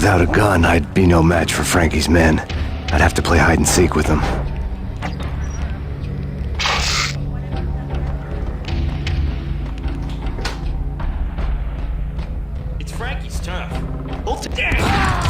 Without a gun, I'd be no match for Frankie's men. I'd have to play hide and seek with them. It's Frankie's turn. Damn!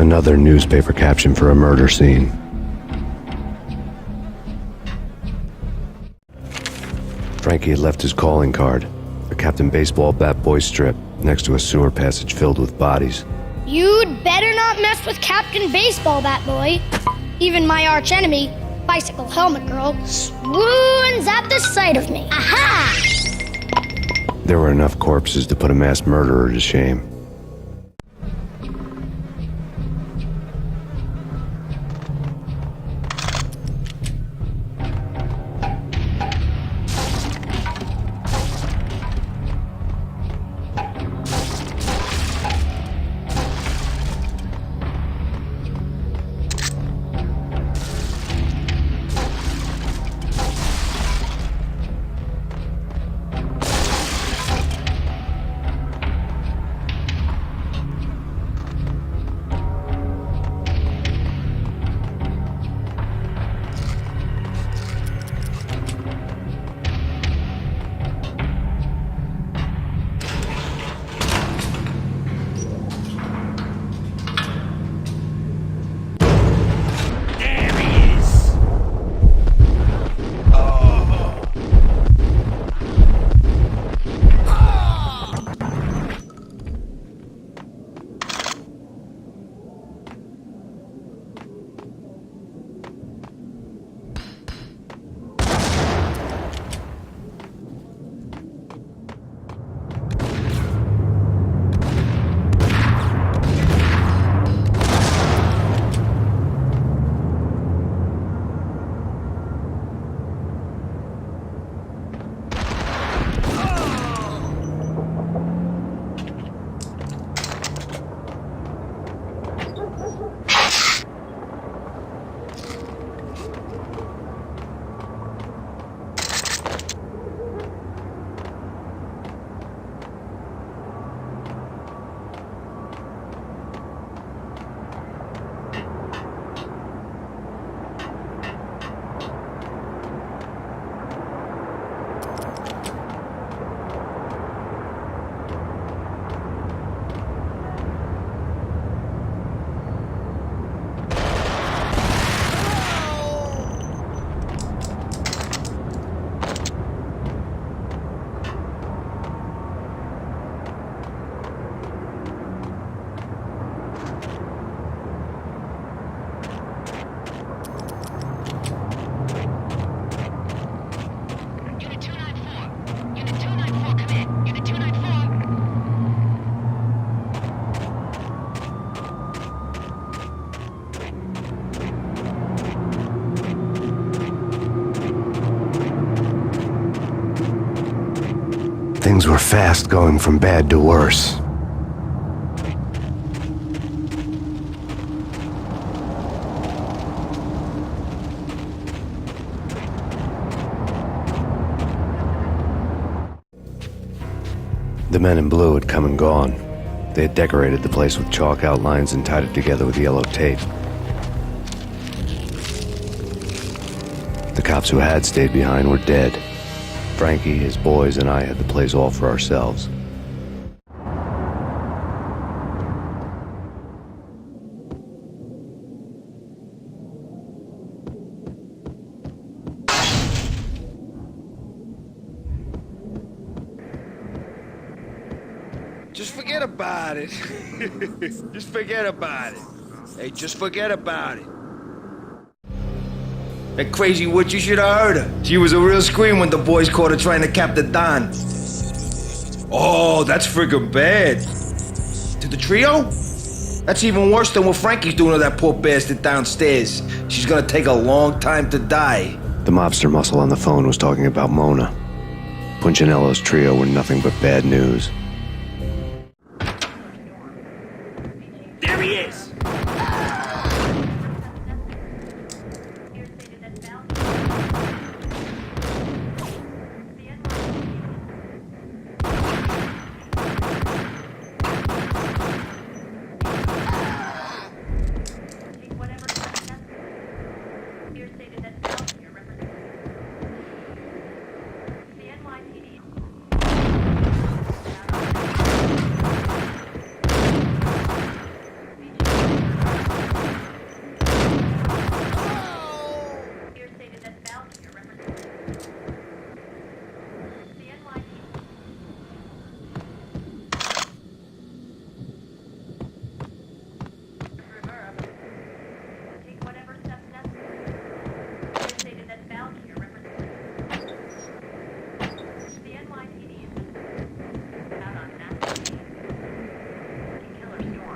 Another newspaper caption for a murder scene. Frankie had left his calling card, a Captain Baseball bat boy strip, next to a sewer passage filled with bodies. You'd better not mess with Captain Baseball Bat Boy. Even my archenemy, Bicycle Helmet Girl, swoons at the sight of me. Aha! There were enough corpses to put a mass murderer to shame. Things were fast going from bad to worse. The men in blue had come and gone. They had decorated the place with chalk outlines and tied it together with yellow tape. The cops who had stayed behind were dead. Frankie, his boys, and I had the place all for ourselves. Just forget about it. Just forget about it. Hey, just forget about it. That crazy witch, you should have heard her. She was a real scream when the boys caught her trying to cap the Don. Oh, that's friggin' bad. To the trio? That's even worse than what Frankie's doing to that poor bastard downstairs. She's gonna take a long time to die. The mobster muscle on the phone was talking about Mona. Punchinello's trio were nothing but bad news. There he is!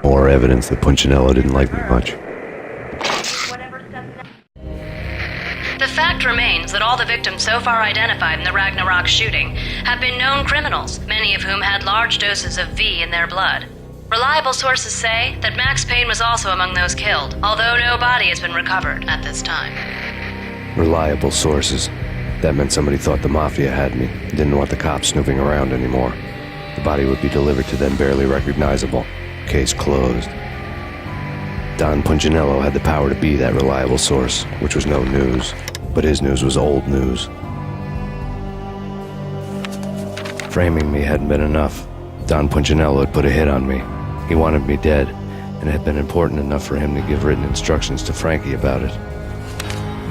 More evidence that Punchinello didn't like me much. The fact remains that all the victims so far identified in the Ragnarok shooting have been known criminals, many of whom had large doses of V in their blood. Reliable sources say that Max Payne was also among those killed, although no body has been recovered at this time. Reliable sources. That meant somebody thought the Mafia had me, didn't want the cops snooping around anymore. The body would be delivered to them barely recognizable. Case closed. Don Punchinello had the power to be that reliable source, which was no news. But his news was old news. Framing me hadn't been enough. Don Punchinello had put a hit on me. He wanted me dead, and it had been important enough for him to give written instructions to Frankie about it.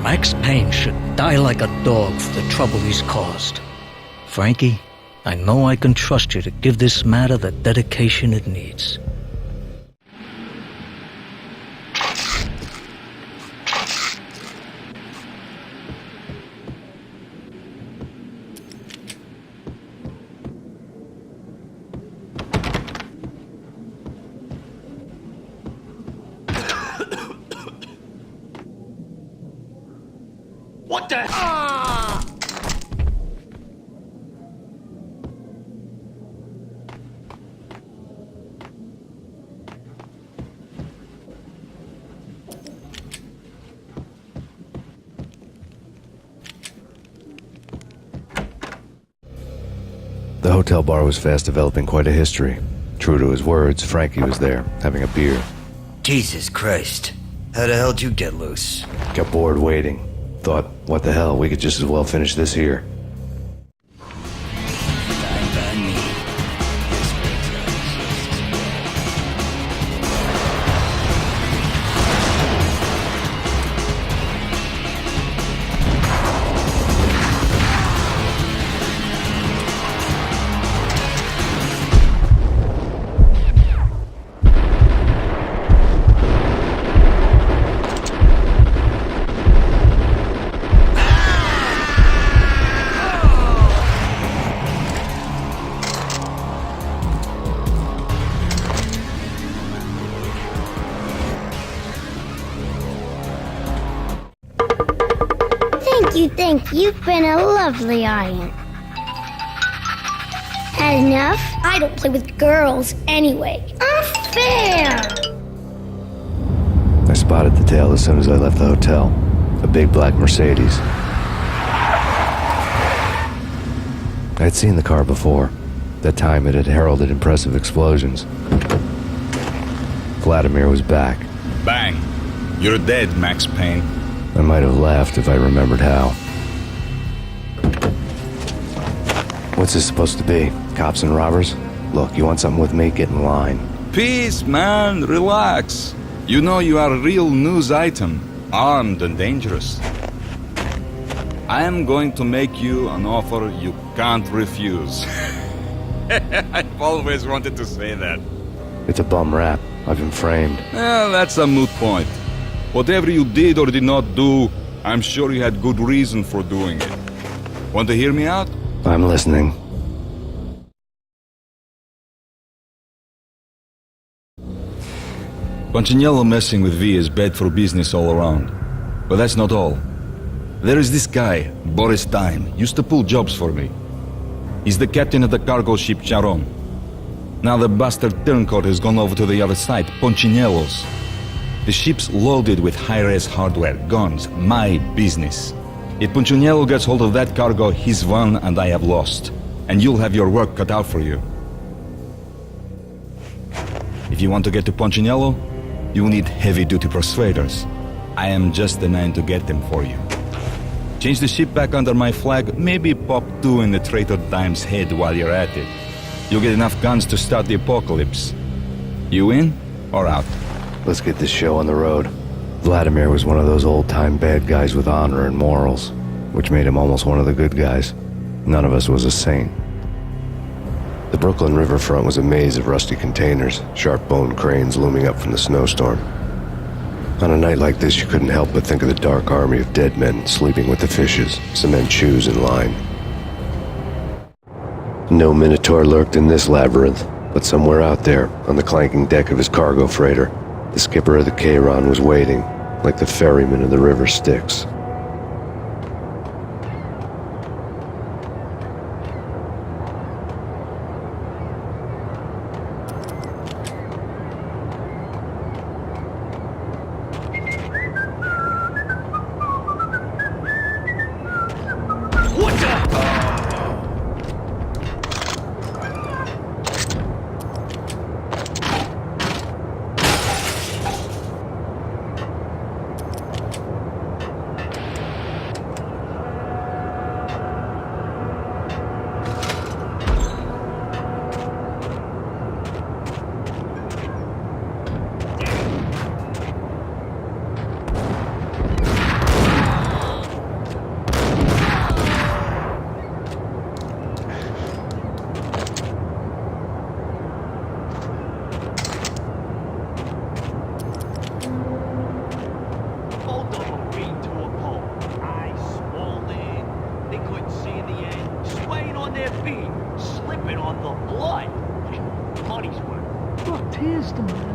Max Payne should die like a dog for the trouble he's caused. Frankie, I know I can trust you to give this matter the dedication it needs. What the? The hotel bar was fast developing quite a history. True to his words, Frankie was there, having a beer. Jesus Christ. How the hell did you get loose? Got bored waiting. Thought, what the hell, we could just as well finish this here. Thank you. You've been a lovely audience. Had enough? I don't play with girls anyway. Unfair! I spotted the tail as soon as I left the hotel. A big black Mercedes. I'd seen the car before. That time it had heralded impressive explosions. Vladimir was back. Bang! You're dead, Max Payne. I might have laughed if I remembered how. What's this supposed to be? Cops and robbers? Look, you want something with me? Get in line. Peace, man. Relax. You know you are a real news item. Armed and dangerous. I am going to make you an offer you can't refuse. I've always wanted to say that. It's a bum rap. I've been framed. Well, that's a moot point. Whatever you did or did not do, I'm sure you had good reason for doing it. Want to hear me out? I'm listening. Punchinello messing with V is bad for business all around. But that's not all. There is this guy, Boris Time, used to pull jobs for me. He's the captain of the cargo ship Charon. Now the bastard turncoat has gone over to the other side, Punchinello's. The ship's loaded with high-res hardware, guns, my business. If Punchinello gets hold of that cargo, he's won and I have lost. And you'll have your work cut out for you. If you want to get to Punchinello, you need heavy-duty persuaders. I am just the man to get them for you. Change the ship back under my flag, maybe pop 2 in the traitor Time's head while you're at it. You'll get enough guns to start the apocalypse. You in or out? Let's get this show on the road. Vladimir was one of those old-time bad guys with honor and morals, which made him almost one of the good guys. None of us was a saint. The Brooklyn riverfront was a maze of rusty containers, sharp-boned cranes looming up from the snowstorm. On a night like this, you couldn't help but think of the dark army of dead men sleeping with the fishes, cement shoes in line. No Minotaur lurked in this labyrinth, but somewhere out there, on the clanking deck of his cargo freighter, the skipper of the Chiron was waiting, like the ferryman of the river Styx. Both of them agreed to a pole. Eyes swollen. They couldn't see in the end. Swaying on their feet. Slipping on the blood. Money's worth. Look, tears to my